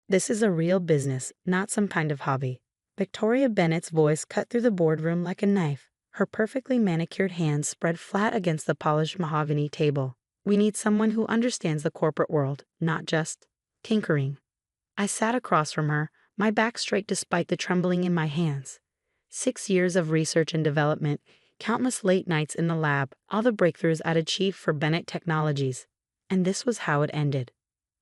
This is a real business, not some kind of hobby. Victoria Bennett's voice cut through the boardroom like a knife, her perfectly manicured hands spread flat against the polished mahogany table. We need someone who understands the corporate world, not just tinkering. I sat across from her, my back straight despite the trembling in my hands. 6 years of research and development, countless late nights in the lab, all the breakthroughs I'd achieved for Bennett Technologies. And this was how it ended.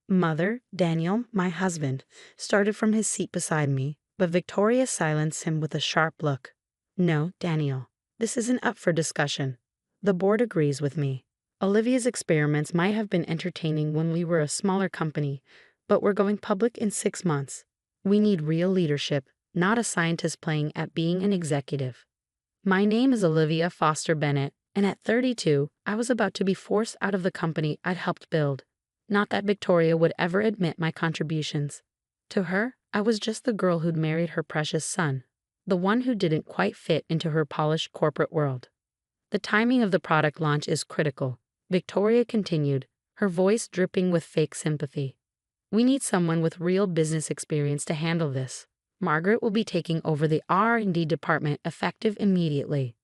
Mother, Daniel, my husband, started from his seat beside me, but Victoria silenced him with a sharp look. No, Daniel, this isn't up for discussion. The board agrees with me. Olivia's experiments might have been entertaining when we were a smaller company, but we're going public in 6 months. We need real leadership, not a scientist playing at being an executive. My name is Olivia Foster Bennett, and at 32, I was about to be forced out of the company I'd helped build. Not that Victoria would ever admit my contributions. To her, I was just the girl who'd married her precious son, the one who didn't quite fit into her polished corporate world. The timing of the product launch is critical, Victoria continued, her voice dripping with fake sympathy. We need someone with real business experience to handle this. Margaret will be taking over the R&D department effective immediately.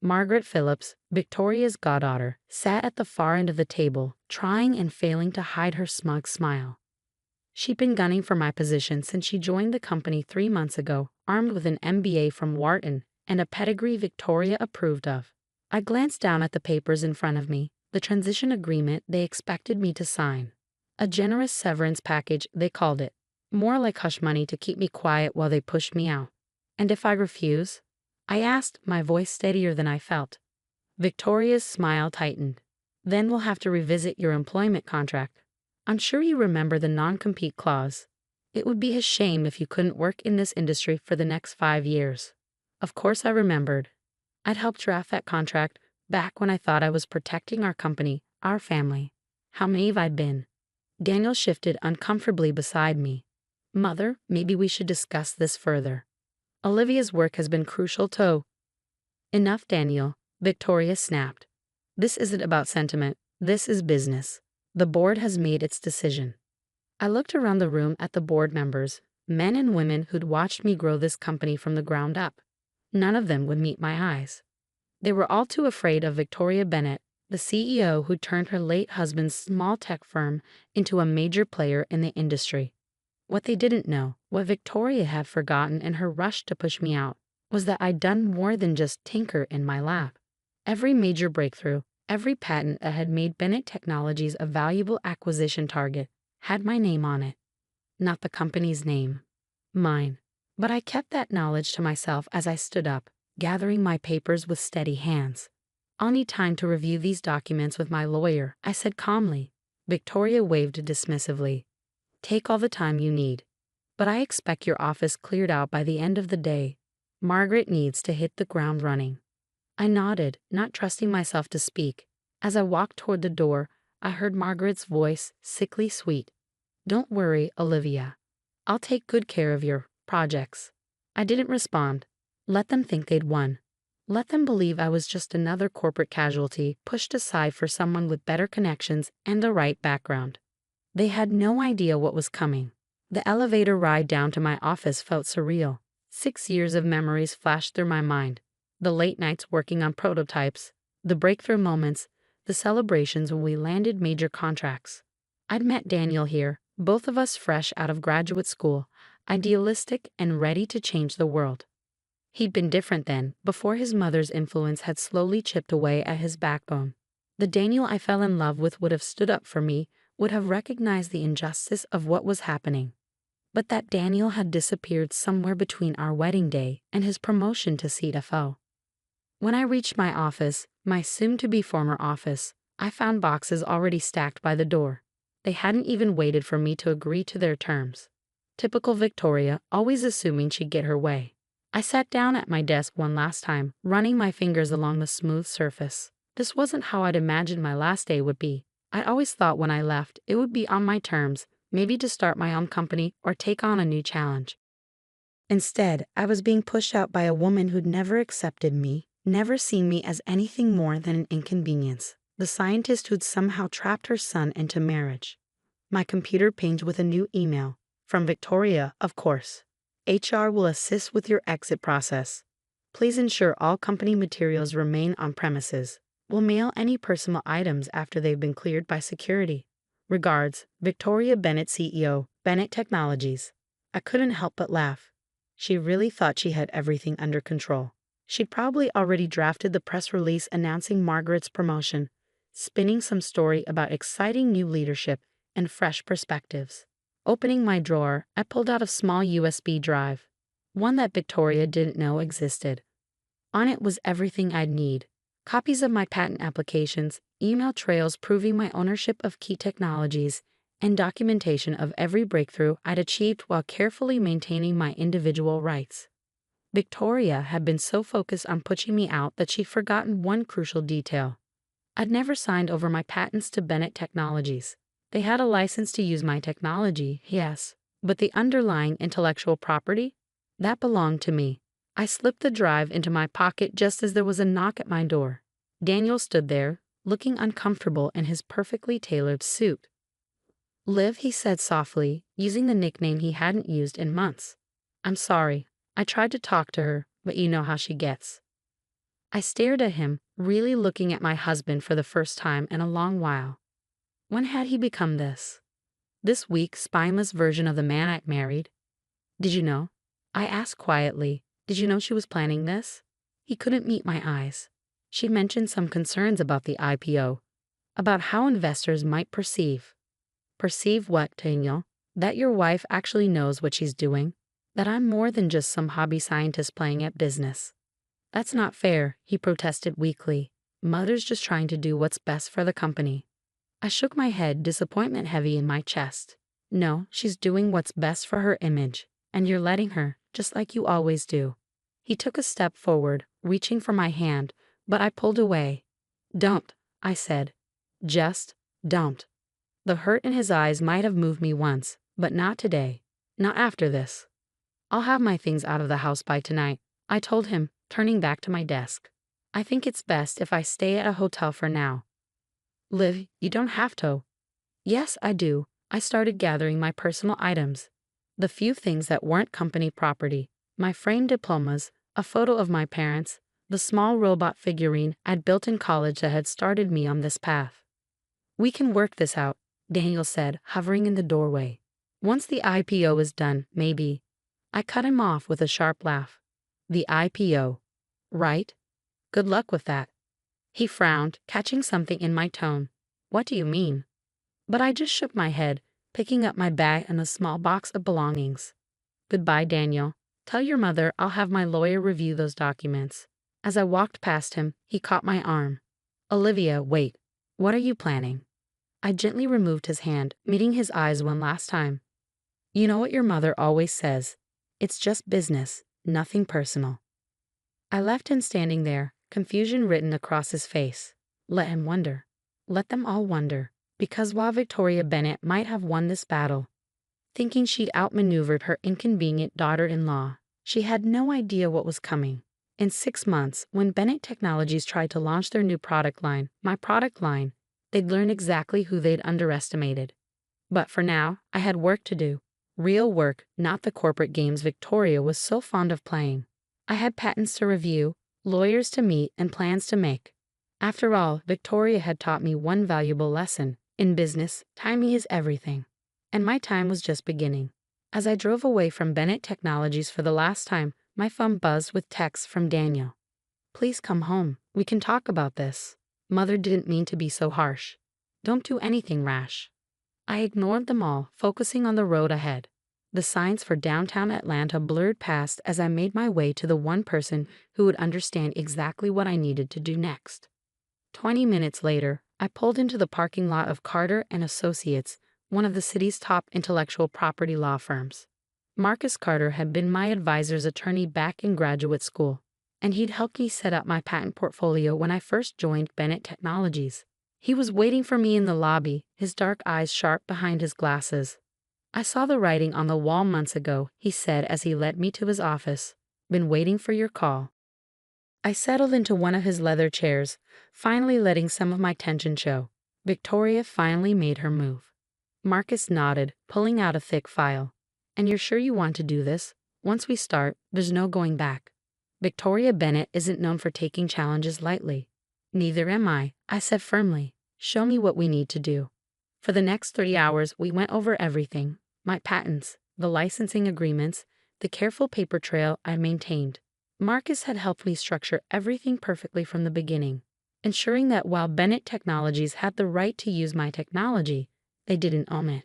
Margaret Phillips, Victoria's goddaughter, sat at the far end of the table, trying and failing to hide her smug smile. She'd been gunning for my position since she joined the company 3 months ago, armed with an MBA from Wharton and a pedigree Victoria approved of. I glanced down at the papers in front of me, the transition agreement they expected me to sign. A generous severance package, they called it. More like hush money to keep me quiet while they pushed me out. And if I refuse? I asked, my voice steadier than I felt. Victoria's smile tightened. Then we'll have to revisit your employment contract. I'm sure you remember the non-compete clause. It would be a shame if you couldn't work in this industry for the next 5 years. Of course I remembered. I'd helped draft that contract back when I thought I was protecting our company, our family. How naive I'd been. Daniel shifted uncomfortably beside me. Mother, maybe we should discuss this further. Olivia's work has been crucial too. Enough, Daniel, Victoria snapped. This isn't about sentiment, this is business. The board has made its decision. I looked around the room at the board members, men and women who'd watched me grow this company from the ground up. None of them would meet my eyes. They were all too afraid of Victoria Bennett, the CEO who turned her late husband's small tech firm into a major player in the industry. What they didn't know, what Victoria had forgotten in her rush to push me out, was that I'd done more than just tinker in my lab. Every major breakthrough, every patent that had made Bennett Technologies a valuable acquisition target, had my name on it. Not the company's name. Mine. But I kept that knowledge to myself as I stood up, gathering my papers with steady hands. I'll need time to review these documents with my lawyer, I said calmly. Victoria waved dismissively. Take all the time you need. But I expect your office cleared out by the end of the day. Margaret needs to hit the ground running. I nodded, not trusting myself to speak. As I walked toward the door, I heard Margaret's voice, sickly sweet. Don't worry, Olivia. I'll take good care of your projects. I didn't respond. Let them think they'd won. Let them believe I was just another corporate casualty pushed aside for someone with better connections and the right background. They had no idea what was coming. The elevator ride down to my office felt surreal. 6 years of memories flashed through my mind. The late nights working on prototypes, the breakthrough moments, the celebrations when we landed major contracts. I'd met Daniel here, both of us fresh out of graduate school, idealistic and ready to change the world. He'd been different then, before his mother's influence had slowly chipped away at his backbone. The Daniel I fell in love with would have stood up for me, would have recognized the injustice of what was happening. But that Daniel had disappeared somewhere between our wedding day and his promotion to CFO. When I reached my office, my soon-to-be former office, I found boxes already stacked by the door. They hadn't even waited for me to agree to their terms. Typical Victoria, always assuming she'd get her way. I sat down at my desk one last time, running my fingers along the smooth surface. This wasn't how I'd imagined my last day would be. I'd always thought when I left, it would be on my terms, maybe to start my own company or take on a new challenge. Instead, I was being pushed out by a woman who'd never accepted me, never seen me as anything more than an inconvenience, the scientist who'd somehow trapped her son into marriage. My computer pinged with a new email From Victoria, of course. HR will assist with your exit process. Please ensure all company materials remain on premises. We'll mail any personal items after they've been cleared by security. Regards, Victoria Bennett, CEO, Bennett Technologies. I couldn't help but laugh. She really thought she had everything under control. She'd probably already drafted the press release announcing Margaret's promotion, spinning some story about exciting new leadership and fresh perspectives. Opening my drawer, I pulled out a small USB drive, one that Victoria didn't know existed. On it was everything I'd need: copies of my patent applications, email trails proving my ownership of key technologies, and documentation of every breakthrough I'd achieved while carefully maintaining my individual rights. Victoria had been so focused on pushing me out that she'd forgotten one crucial detail. I'd never signed over my patents to Bennett Technologies. They had a license to use my technology, yes, but the underlying intellectual property? That belonged to me. I slipped the drive into my pocket just as there was a knock at my door. Daniel stood there, looking uncomfortable in his perfectly tailored suit. "Liv," he said softly, using the nickname he hadn't used in months. "I'm sorry. I tried to talk to her, but you know how she gets." I stared at him, really looking at my husband for the first time in a long while. When had he become this? This weak, spineless version of the man I'd married? "Did you know?" I asked quietly. "Did you know she was planning this?" He couldn't meet my eyes. She mentioned some concerns about the IPO, about how investors might perceive. Perceive what, Daniel? That your wife actually knows what she's doing? That I'm more than just some hobby scientist playing at business? "That's not fair," he protested weakly. "Mother's just trying to do what's best for the company." I shook my head, disappointment heavy in my chest. "No, she's doing what's best for her image, and you're letting her, just like you always do." He took a step forward, reaching for my hand, but I pulled away. "Don't," I said. "Just don't." The hurt in his eyes might have moved me once, but not today. Not after this. "I'll have my things out of the house by tonight," I told him, turning back to my desk. "I think it's best if I stay at a hotel for now." "Liv, you don't have to." "Yes, I do." I started gathering my personal items. The few things that weren't company property: my framed diplomas, a photo of my parents, the small robot figurine I'd built in college that had started me on this path. "We can work this out," Daniel said, hovering in the doorway. "Once the IPO is done, maybe." I cut him off with a sharp laugh. "The IPO. Right? Good luck with that." He frowned, catching something in my tone. "What do you mean?" But I just shook my head, picking up my bag and a small box of belongings. "Goodbye, Daniel. Tell your mother I'll have my lawyer review those documents." As I walked past him, he caught my arm. "Olivia, wait. What are you planning?" I gently removed his hand, meeting his eyes one last time. "You know what your mother always says. It's just business, nothing personal." I left him standing there, confusion written across his face. Let him wonder. Let them all wonder. Because while Victoria Bennett might have won this battle, thinking she'd outmaneuvered her inconvenient daughter-in-law, she had no idea what was coming. In 6 months, when Bennett Technologies tried to launch their new product line, my product line, they'd learn exactly who they'd underestimated. But for now, I had work to do. Real work, not the corporate games Victoria was so fond of playing. I had patents to review, lawyers to meet, and plans to make. After all, Victoria had taught me one valuable lesson. In business, timing is everything. And my time was just beginning. As I drove away from Bennett Technologies for the last time, my phone buzzed with texts from Daniel. "Please come home. We can talk about this. Mother didn't mean to be so harsh. Don't do anything rash." I ignored them all, focusing on the road ahead. The signs for downtown Atlanta blurred past as I made my way to the one person who would understand exactly what I needed to do next. 20 minutes later, I pulled into the parking lot of Carter and Associates, one of the city's top intellectual property law firms. Marcus Carter had been my advisor's attorney back in graduate school, and he'd helped me set up my patent portfolio when I first joined Bennett Technologies. He was waiting for me in the lobby, his dark eyes sharp behind his glasses. "I saw the writing on the wall months ago," he said as he led me to his office. "Been waiting for your call." I settled into one of his leather chairs, finally letting some of my tension show. Victoria finally made her move. Marcus nodded, pulling out a thick file. And you're sure you want to do this? Once we start, there's no going back. Victoria Bennett isn't known for taking challenges lightly. Neither am I said firmly. Show me what we need to do. For the next 30 hours, we went over everything: my patents, the licensing agreements, the careful paper trail I maintained. Marcus had helped me structure everything perfectly from the beginning, ensuring that while Bennett Technologies had the right to use my technology, they didn't own it.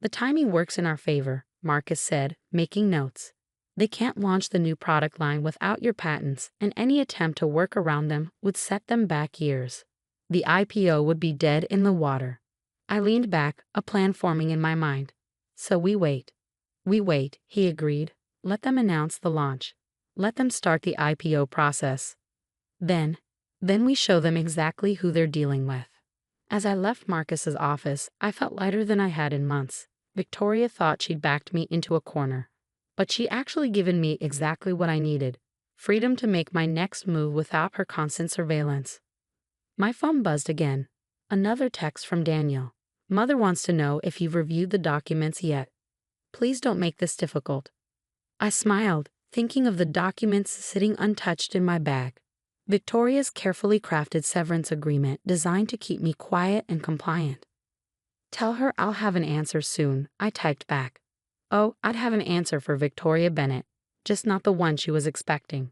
The timing works in our favor, Marcus said, making notes. They can't launch the new product line without your patents, and any attempt to work around them would set them back years. The IPO would be dead in the water. I leaned back, a plan forming in my mind. So we wait. We wait, he agreed. Let them announce the launch. Let them start the IPO process. Then we show them exactly who they're dealing with. As I left Marcus's office, I felt lighter than I had in months. Victoria thought she'd backed me into a corner, but she'd actually given me exactly what I needed: freedom to make my next move without her constant surveillance. My phone buzzed again. Another text from Daniel. Mother wants to know if you've reviewed the documents yet. Please don't make this difficult. I smiled, thinking of the documents sitting untouched in my bag. Victoria's carefully crafted severance agreement designed to keep me quiet and compliant. Tell her I'll have an answer soon, I typed back. Oh, I'd have an answer for Victoria Bennett, just not the one she was expecting.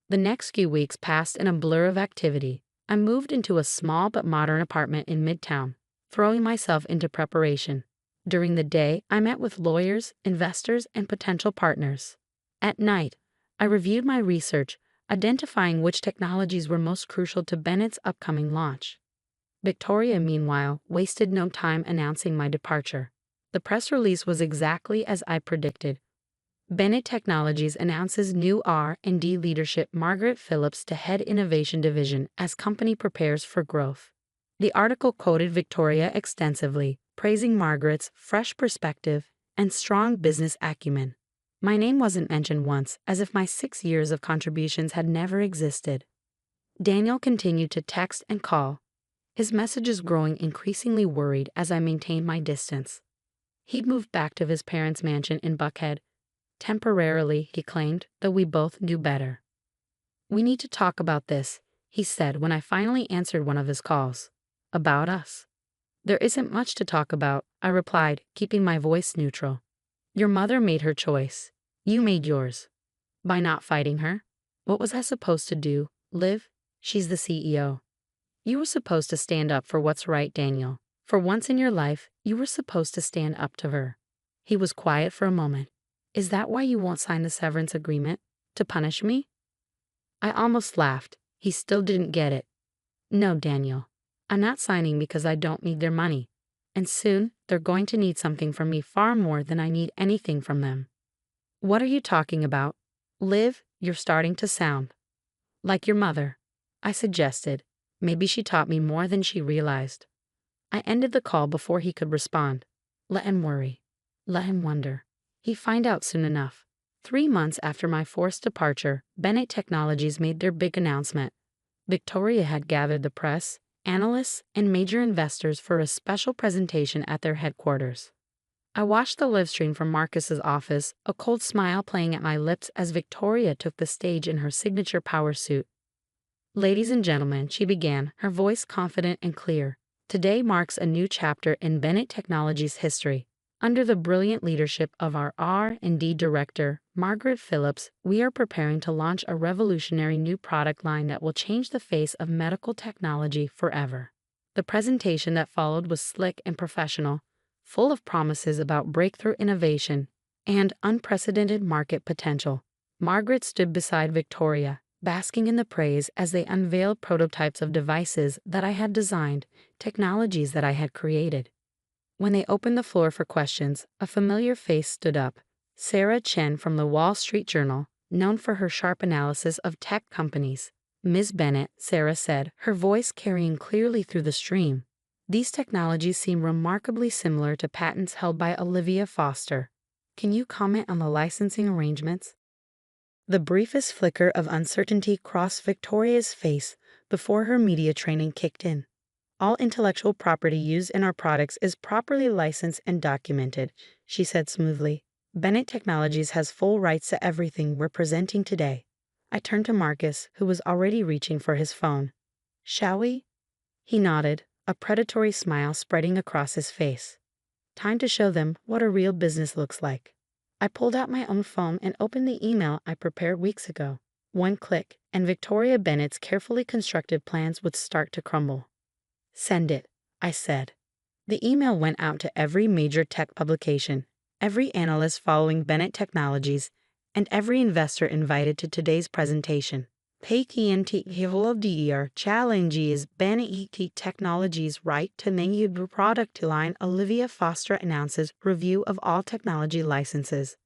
The next few weeks passed in a blur of activity. I moved into a small but modern apartment in Midtown, throwing myself into preparation. During the day, I met with lawyers, investors, and potential partners. At night, I reviewed my research, identifying which technologies were most crucial to Bennett's upcoming launch. Victoria, meanwhile, wasted no time announcing my departure. The press release was exactly as I predicted. Bennett Technologies announces new R&D leadership: Margaret Phillips to head Innovation Division as company prepares for growth. The article quoted Victoria extensively, praising Margaret's fresh perspective and strong business acumen. My name wasn't mentioned once, as if my 6 years of contributions had never existed. Daniel continued to text and call, his messages growing increasingly worried as I maintained my distance. He'd moved back to his parents' mansion in Buckhead. Temporarily, he claimed, though we both knew better. We need to talk about this, he said when I finally answered one of his calls. About us. There isn't much to talk about, I replied, keeping my voice neutral. Your mother made her choice. You made yours. By not fighting her? What was I supposed to do? Live? She's the CEO. You were supposed to stand up for what's right, Daniel. For once in your life, you were supposed to stand up to her. He was quiet for a moment. Is that why you won't sign the severance agreement? To punish me? I almost laughed. He still didn't get it. No, Daniel. I'm not signing because I don't need their money. And soon, they're going to need something from me far more than I need anything from them. What are you talking about? Liv, you're starting to sound like your mother, I suggested. Maybe she taught me more than she realized. I ended the call before he could respond. Let him worry. Let him wonder. He'd find out soon enough. 3 months after my forced departure, Bennett Technologies made their big announcement. Victoria had gathered the press, analysts, and major investors for a special presentation at their headquarters. I watched the live stream from Marcus's office, a cold smile playing at my lips as Victoria took the stage in her signature power suit. Ladies and gentlemen, she began, her voice confident and clear. Today marks a new chapter in Bennett Technologies' history. Under the brilliant leadership of our R&D director, Margaret Phillips, we are preparing to launch a revolutionary new product line that will change the face of medical technology forever. The presentation that followed was slick and professional, full of promises about breakthrough innovation and unprecedented market potential. Margaret stood beside Victoria, basking in the praise as they unveiled prototypes of devices that I had designed, technologies that I had created. When they opened the floor for questions, a familiar face stood up. Sarah Chen from the Wall Street Journal, known for her sharp analysis of tech companies. Ms. Bennett, Sarah said, her voice carrying clearly through the stream. These technologies seem remarkably similar to patents held by Olivia Foster. Can you comment on the licensing arrangements? The briefest flicker of uncertainty crossed Victoria's face before her media training kicked in. All intellectual property used in our products is properly licensed and documented, she said smoothly. Bennett Technologies has full rights to everything we're presenting today. I turned to Marcus, who was already reaching for his phone. Shall we? He nodded, a predatory smile spreading across his face. Time to show them what a real business looks like. I pulled out my own phone and opened the email I prepared weeks ago. One click, and Victoria Bennett's carefully constructed plans would start to crumble. Send it, I said. The email went out to every major tech publication, every analyst following Bennett Technologies, and every investor invited to today's presentation. PKNT Hivoldier challenges Bennett Technologies' right to name the product line. Olivia Foster announces review of all technology licenses.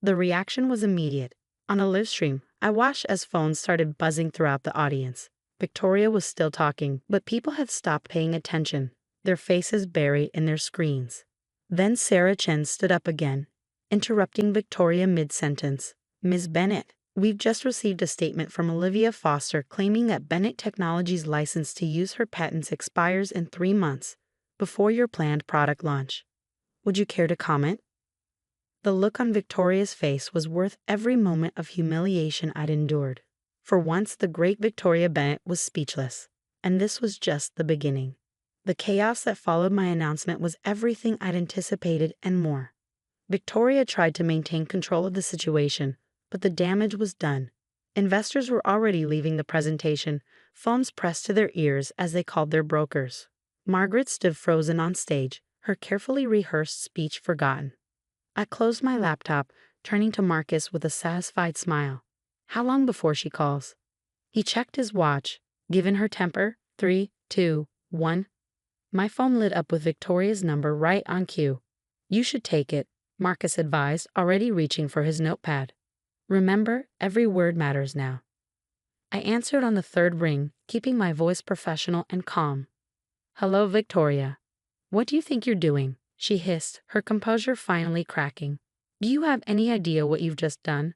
The reaction was immediate. On a live stream, I watched as phones started buzzing throughout the audience. Victoria was still talking, but people had stopped paying attention, their faces buried in their screens. Then Sarah Chen stood up again, interrupting Victoria mid-sentence. Ms. Bennett, we've just received a statement from Olivia Foster claiming that Bennett Technologies' license to use her patents expires in 3 months, before your planned product launch. Would you care to comment? The look on Victoria's face was worth every moment of humiliation I'd endured. For once, the great Victoria Bennett was speechless, and this was just the beginning. The chaos that followed my announcement was everything I'd anticipated and more. Victoria tried to maintain control of the situation, but the damage was done. Investors were already leaving the presentation, phones pressed to their ears as they called their brokers. Margaret stood frozen on stage, her carefully rehearsed speech forgotten. I closed my laptop, turning to Marcus with a satisfied smile. How long before she calls? He checked his watch. Given her temper, 3, 2, 1. My phone lit up with Victoria's number right on cue. You should take it, Marcus advised, already reaching for his notepad. Remember, every word matters now. I answered on the third ring, keeping my voice professional and calm. Hello, Victoria. What do you think you're doing? She hissed, her composure finally cracking. Do you have any idea what you've just done?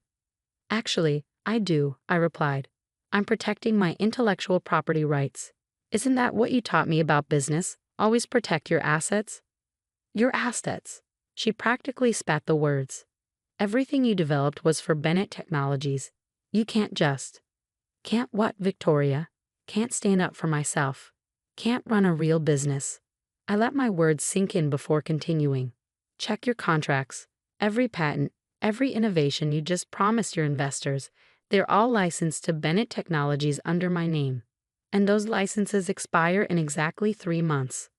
Actually, I do, I replied. I'm protecting my intellectual property rights. Isn't that what you taught me about business? Always protect your assets? Your assets. She practically spat the words. Everything you developed was for Bennett Technologies. You can't just. Can't what, Victoria? Can't stand up for myself. Can't run a real business. I let my words sink in before continuing. Check your contracts. Every patent, every innovation you just promised your investors, they're all licensed to Bennett Technologies under my name. And those licenses expire in exactly 3 months.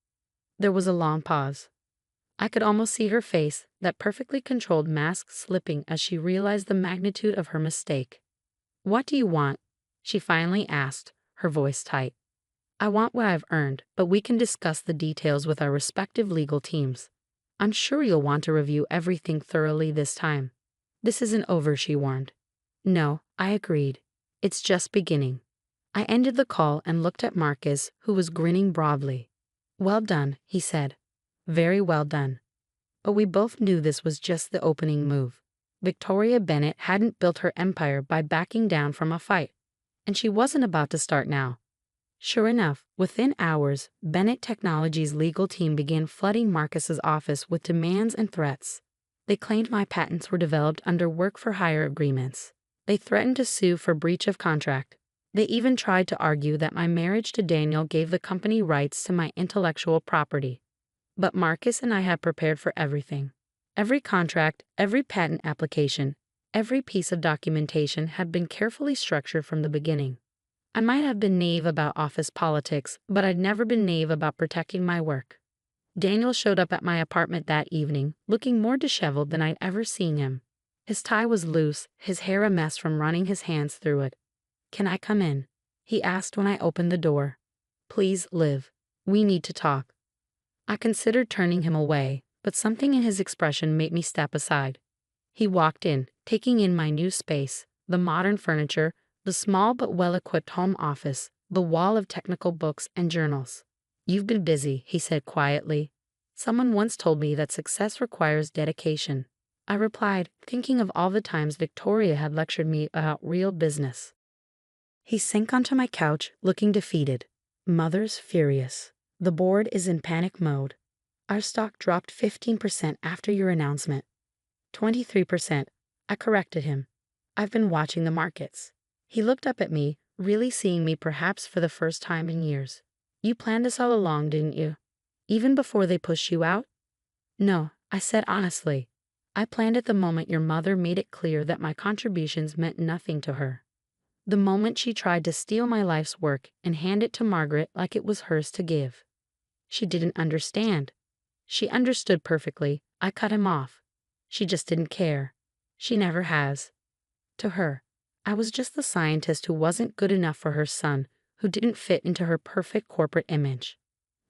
There was a long pause. I could almost see her face, that perfectly controlled mask slipping as she realized the magnitude of her mistake. What do you want? She finally asked, her voice tight. I want what I've earned, but we can discuss the details with our respective legal teams. I'm sure you'll want to review everything thoroughly this time. This isn't over, she warned. No, I agreed. It's just beginning. I ended the call and looked at Marcus, who was grinning broadly. Well done, he said. Very well done. But we both knew this was just the opening move. Victoria Bennett hadn't built her empire by backing down from a fight, and she wasn't about to start now. Sure enough, within hours, Bennett Technologies' legal team began flooding Marcus's office with demands and threats. They claimed my patents were developed under work-for-hire agreements. They threatened to sue for breach of contract. They even tried to argue that my marriage to Daniel gave the company rights to my intellectual property. But Marcus and I had prepared for everything. Every contract, every patent application, every piece of documentation had been carefully structured from the beginning. I might have been naive about office politics, but I'd never been naive about protecting my work. Daniel showed up at my apartment that evening, looking more disheveled than I'd ever seen him. His tie was loose, his hair a mess from running his hands through it. Can I come in? He asked when I opened the door. Please, Liv. We need to talk. I considered turning him away, but something in his expression made me step aside. He walked in, taking in my new space, the modern furniture, the small but well-equipped home office, the wall of technical books and journals. You've been busy, he said quietly. Someone once told me that success requires dedication. I replied, thinking of all the times Victoria had lectured me about real business. He sank onto my couch, looking defeated. Mother's furious. The board is in panic mode. Our stock dropped 15% after your announcement. 23%. I corrected him. I've been watching the markets. He looked up at me, really seeing me perhaps for the first time in years. You planned this all along, didn't you? Even before they pushed you out? No, I said honestly. I planned it the moment your mother made it clear that my contributions meant nothing to her. The moment she tried to steal my life's work and hand it to Margaret like it was hers to give. She didn't understand. She understood perfectly. I cut him off. She just didn't care. She never has. To her, I was just the scientist who wasn't good enough for her son, who didn't fit into her perfect corporate image.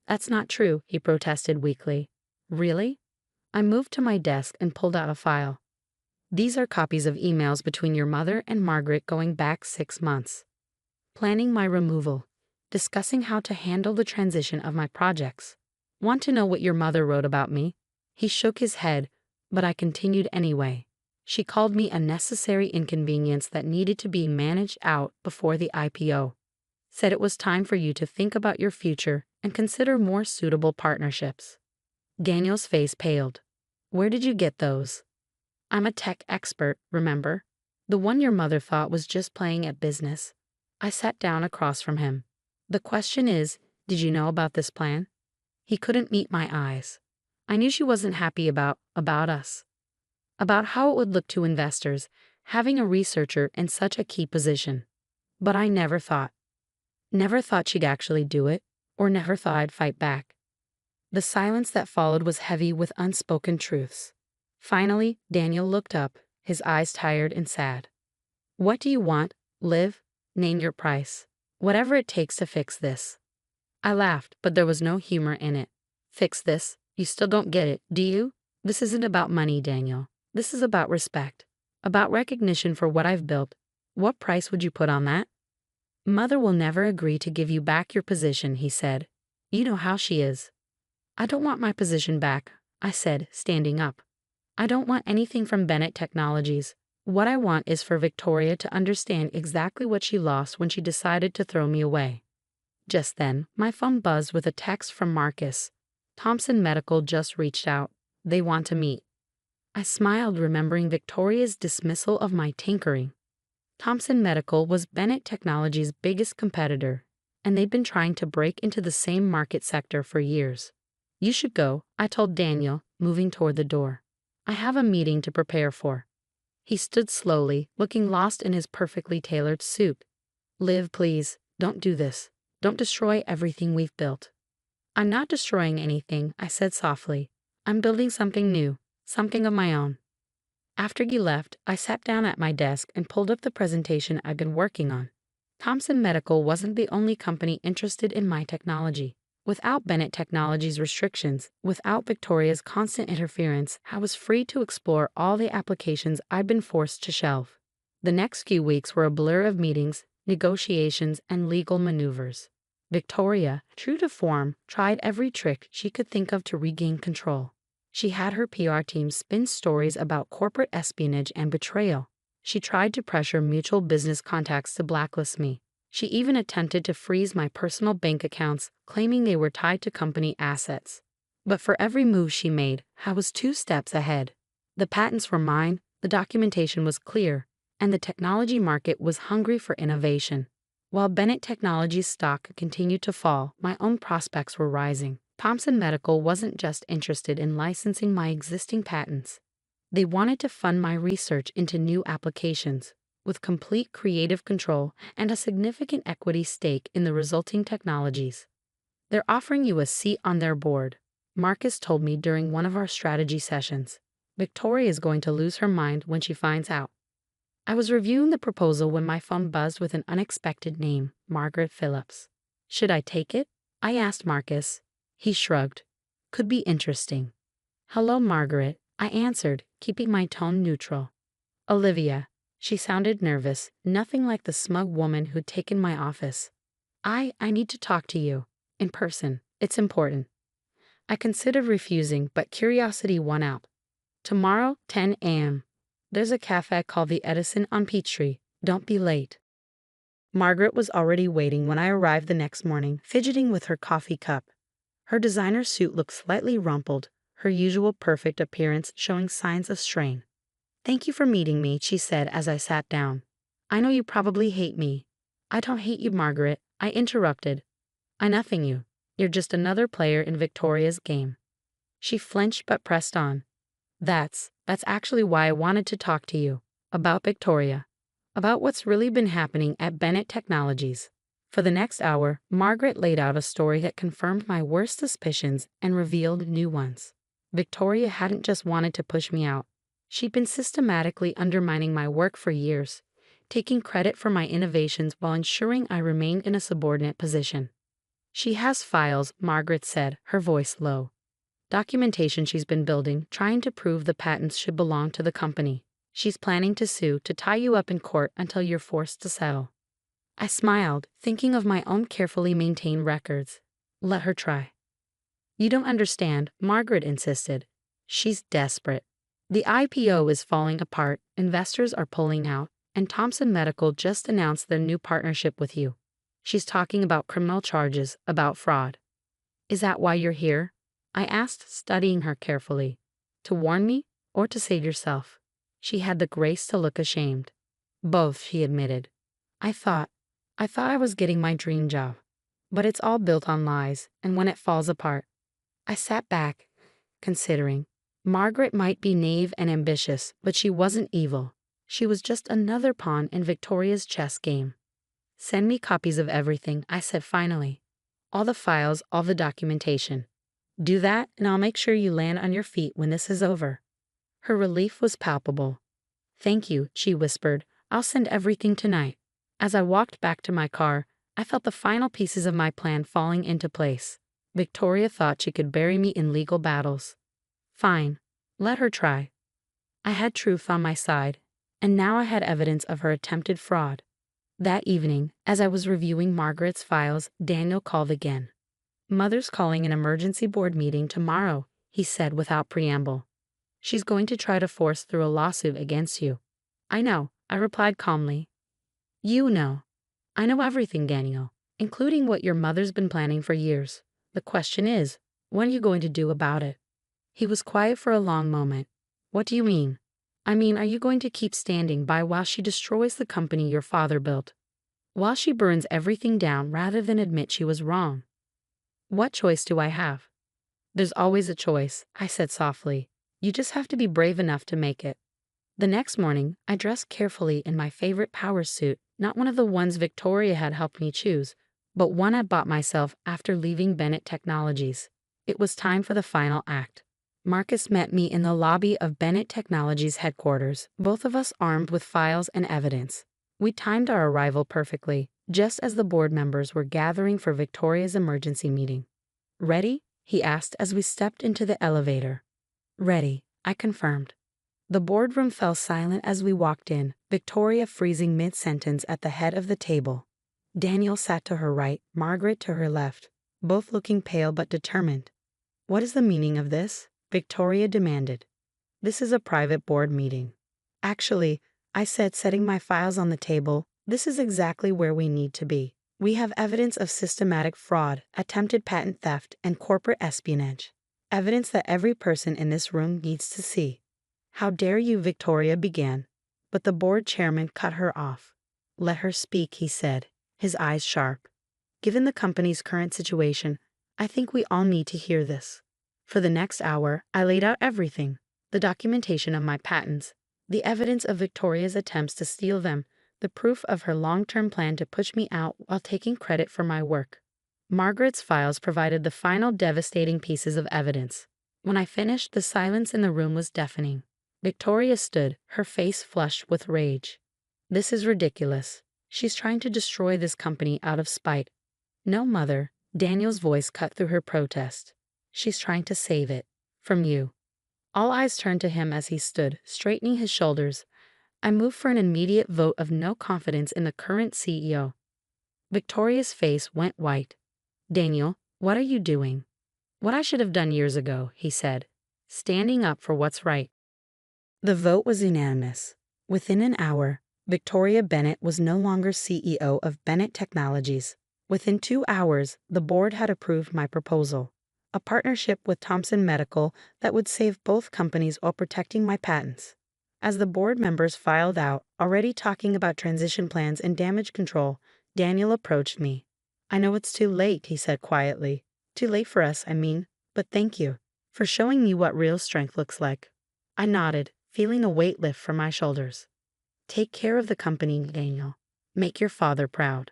That's not true, he protested weakly. Really? I moved to my desk and pulled out a file. These are copies of emails between your mother and Margaret going back 6 months. Planning my removal. Discussing how to handle the transition of my projects. Want to know what your mother wrote about me? He shook his head, but I continued anyway. She called me a necessary inconvenience that needed to be managed out before the IPO. Said it was time for you to think about your future and consider more suitable partnerships. Daniel's face paled. Where did you get those? I'm a tech expert, remember? The one your mother thought was just playing at business. I sat down across from him. The question is, did you know about this plan? He couldn't meet my eyes. I knew she wasn't happy about us. About how it would look to investors, having a researcher in such a key position. But I never thought she'd actually do it, or never thought I'd fight back. The silence that followed was heavy with unspoken truths. Finally, Daniel looked up, his eyes tired and sad. What do you want, Liv? Name your price. Whatever it takes to fix this. I laughed, but there was no humor in it. Fix this? You still don't get it, do you? This isn't about money, Daniel. This is about respect. About recognition for what I've built. What price would you put on that? Mother will never agree to give you back your position, he said. You know how she is. I don't want my position back, I said, standing up. I don't want anything from Bennett Technologies. What I want is for Victoria to understand exactly what she lost when she decided to throw me away. Just then, my phone buzzed with a text from Marcus. Thompson Medical just reached out. They want to meet. I smiled, remembering Victoria's dismissal of my tinkering. Thompson Medical was Bennett Technologies' biggest competitor, and they'd been trying to break into the same market sector for years. You should go, I told Daniel, moving toward the door. I have a meeting to prepare for. He stood slowly, looking lost in his perfectly tailored suit. Liv, please, don't do this. Don't destroy everything we've built. I'm not destroying anything, I said softly. I'm building something new, something of my own. After he left, I sat down at my desk and pulled up the presentation I'd been working on. Thompson Medical wasn't the only company interested in my technology. Without Bennett Technologies' restrictions, without Victoria's constant interference, I was free to explore all the applications I'd been forced to shelve. The next few weeks were a blur of meetings, negotiations, and legal maneuvers. Victoria, true to form, tried every trick she could think of to regain control. She had her PR team spin stories about corporate espionage and betrayal. She tried to pressure mutual business contacts to blacklist me. She even attempted to freeze my personal bank accounts, claiming they were tied to company assets. But for every move she made, I was 2 steps ahead. The patents were mine, the documentation was clear, and the technology market was hungry for innovation. While Bennett Technologies' stock continued to fall, my own prospects were rising. Thompson Medical wasn't just interested in licensing my existing patents. They wanted to fund my research into new applications, with complete creative control and a significant equity stake in the resulting technologies. They're offering you a seat on their board, Marcus told me during one of our strategy sessions. Victoria is going to lose her mind when she finds out. I was reviewing the proposal when my phone buzzed with an unexpected name, Margaret Phillips. Should I take it? I asked Marcus. He shrugged. Could be interesting. Hello, Margaret, I answered, keeping my tone neutral. Olivia. She sounded nervous, nothing like the smug woman who'd taken my office. I need to talk to you. In person. It's important. I considered refusing, but curiosity won out. Tomorrow, 10 a.m. There's a cafe called the Edison on Peachtree. Don't be late. Margaret was already waiting when I arrived the next morning, fidgeting with her coffee cup. Her designer suit looked slightly rumpled, her usual perfect appearance showing signs of strain. Thank you for meeting me, she said as I sat down. I know you probably hate me. I don't hate you, Margaret, I interrupted. I nothing you. You're just another player in Victoria's game. She flinched but pressed on. That's actually why I wanted to talk to you. About Victoria. About what's really been happening at Bennett Technologies. For the next hour, Margaret laid out a story that confirmed my worst suspicions and revealed new ones. Victoria hadn't just wanted to push me out. She'd been systematically undermining my work for years, taking credit for my innovations while ensuring I remained in a subordinate position. She has files, Margaret said, her voice low. Documentation she's been building, trying to prove the patents should belong to the company. She's planning to sue to tie you up in court until you're forced to settle. I smiled, thinking of my own carefully maintained records. Let her try. You don't understand, Margaret insisted. She's desperate. The IPO is falling apart, investors are pulling out, and Thompson Medical just announced their new partnership with you. She's talking about criminal charges, about fraud. Is that why you're here? I asked, studying her carefully. To warn me, or to save yourself? She had the grace to look ashamed. Both, she admitted. I thought I was getting my dream job. But it's all built on lies, and when it falls apart. I sat back, considering. Margaret might be naive and ambitious, but she wasn't evil. She was just another pawn in Victoria's chess game. Send me copies of everything, I said finally. All the files, all the documentation. Do that, and I'll make sure you land on your feet when this is over. Her relief was palpable. Thank you, she whispered. I'll send everything tonight. As I walked back to my car, I felt the final pieces of my plan falling into place. Victoria thought she could bury me in legal battles. Fine. Let her try. I had truth on my side, and now I had evidence of her attempted fraud. That evening, as I was reviewing Margaret's files, Daniel called again. Mother's calling an emergency board meeting tomorrow, he said without preamble. She's going to try to force through a lawsuit against you. I know, I replied calmly. You know. I know everything, Daniel, including what your mother's been planning for years. The question is, what are you going to do about it? He was quiet for a long moment. What do you mean? I mean, are you going to keep standing by while she destroys the company your father built? While she burns everything down rather than admit she was wrong? What choice do I have? There's always a choice, I said softly. You just have to be brave enough to make it. The next morning, I dressed carefully in my favorite power suit, not one of the ones Victoria had helped me choose, but one I bought myself after leaving Bennett Technologies. It was time for the final act. Marcus met me in the lobby of Bennett Technologies headquarters, both of us armed with files and evidence. We timed our arrival perfectly, just as the board members were gathering for Victoria's emergency meeting. Ready? He asked as we stepped into the elevator. Ready, I confirmed. The boardroom fell silent as we walked in, Victoria freezing mid-sentence at the head of the table. Daniel sat to her right, Margaret to her left, both looking pale but determined. What is the meaning of this? Victoria demanded. This is a private board meeting. Actually, I said, setting my files on the table, this is exactly where we need to be. We have evidence of systematic fraud, attempted patent theft, and corporate espionage. Evidence that every person in this room needs to see. How dare you, Victoria began, but the board chairman cut her off. Let her speak, he said, his eyes sharp. Given the company's current situation, I think we all need to hear this. For the next hour, I laid out everything, the documentation of my patents, the evidence of Victoria's attempts to steal them, the proof of her long-term plan to push me out while taking credit for my work. Margaret's files provided the final devastating pieces of evidence. When I finished, the silence in the room was deafening. Victoria stood, her face flushed with rage. This is ridiculous. She's trying to destroy this company out of spite. No, Mother, Daniel's voice cut through her protest. She's trying to save it. From you. All eyes turned to him as he stood, straightening his shoulders. I moved for an immediate vote of no confidence in the current CEO. Victoria's face went white. Daniel, what are you doing? What I should have done years ago, he said, standing up for what's right. The vote was unanimous. Within an hour, Victoria Bennett was no longer CEO of Bennett Technologies. Within 2 hours, the board had approved my proposal, a partnership with Thompson Medical that would save both companies while protecting my patents. As the board members filed out, already talking about transition plans and damage control, Daniel approached me. "I know it's too late," he said quietly. "Too late for us, I mean, but thank you for showing me what real strength looks like." I nodded, feeling a weight lift from my shoulders. "Take care of the company, Daniel. Make your father proud."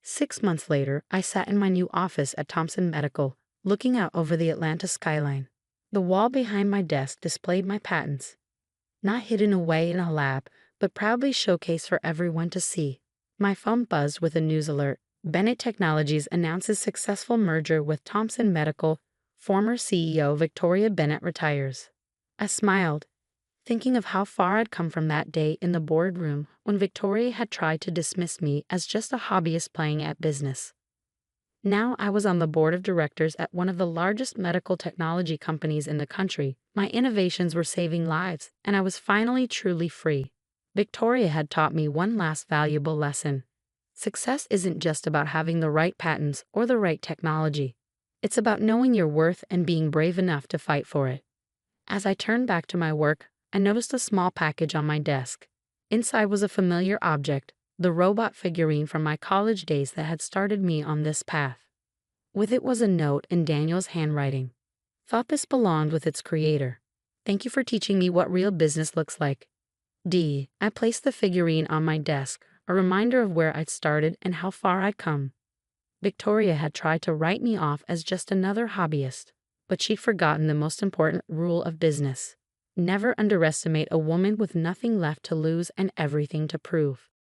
6 months later, I sat in my new office at Thompson Medical, looking out over the Atlanta skyline. The wall behind my desk displayed my patents, not hidden away in a lab, but proudly showcased for everyone to see. My phone buzzed with a news alert. Bennett Technologies announces successful merger with Thompson Medical. Former CEO Victoria Bennett retires. I smiled, thinking of how far I'd come from that day in the boardroom when Victoria had tried to dismiss me as just a hobbyist playing at business. Now I was on the board of directors at one of the largest medical technology companies in the country. My innovations were saving lives, and I was finally truly free. Victoria had taught me one last valuable lesson. Success isn't just about having the right patents or the right technology. It's about knowing your worth and being brave enough to fight for it. As I turned back to my work, I noticed a small package on my desk. Inside was a familiar object, the robot figurine from my college days that had started me on this path. With it was a note in Daniel's handwriting. "Thought this belonged with its creator. Thank you for teaching me what real business looks like. D." I placed the figurine on my desk, a reminder of where I'd started and how far I'd come. Victoria had tried to write me off as just another hobbyist, but she'd forgotten the most important rule of business. Never underestimate a woman with nothing left to lose and everything to prove.